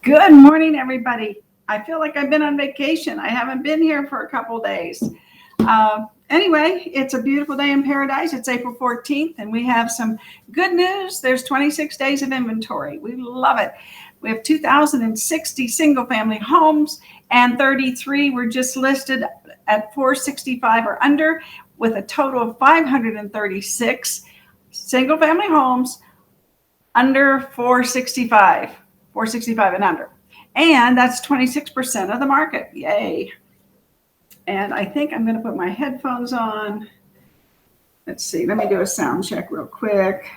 Good morning, everybody. I feel like I've been on vacation. I haven't been here for a couple days. Anyway, it's a beautiful day in paradise. It's April 14th, and we have some good news. There's 26 days of inventory. We love it. We have 2,060 single-family homes, and 33 were just listed at 465 or under, with a total of 536 single-family homes under 465 and under. And that's 26% of the market. Yay. And I think I'm going to put my headphones on. Let's see. Let me do a sound check real quick.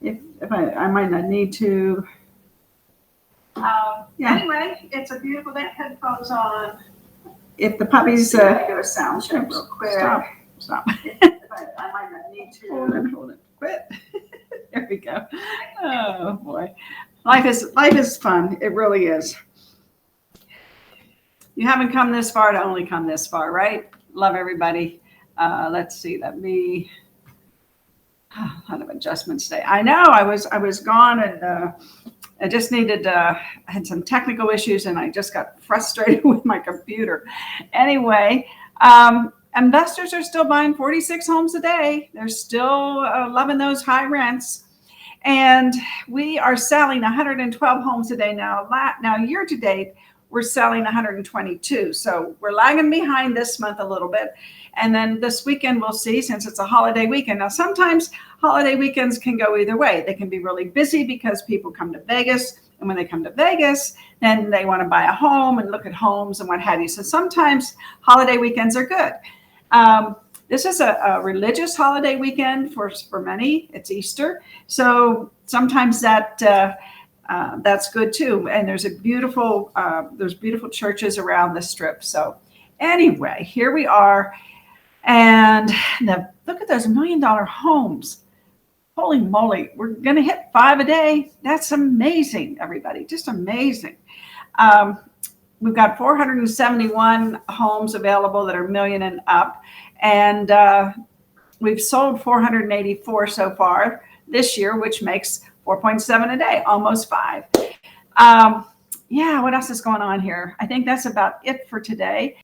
If I might not need to. Anyway, it's a beautiful day. Headphones on. If the puppies do a sound check real quick. Stop. I might not need to. Hold it. Quit. There we go. Oh boy. Life is fun. It really is. You haven't come this far to only come this far, right? Love everybody. Let's see. A lot of adjustments today. I know I was gone, and I just needed. I had some technical issues, and I just got frustrated with my computer. Anyway, investors are still buying 46 homes a day. They're still loving those high rents. And we are selling 112 homes a day now. Now, year to date, we're selling 122. So we're lagging behind this month a little bit. And then this weekend, we'll see, since it's a holiday weekend. Now, sometimes holiday weekends can go either way. They can be really busy because people come to Vegas. And when they come to Vegas, then they want to buy a home and look at homes and what have you. So sometimes holiday weekends are good. This is a religious holiday weekend for many. It's Easter. So sometimes that's good too. And there's beautiful churches around the strip. So anyway, here we are. And look at those $1 million homes. Holy moly, we're going to hit 5 a day. That's amazing, everybody. Just amazing. We've got 471 homes available that are $1 million and up. And we've sold 484 so far this year, which makes 4.7 a day, almost 5. What else is going on here? I think that's about it for today.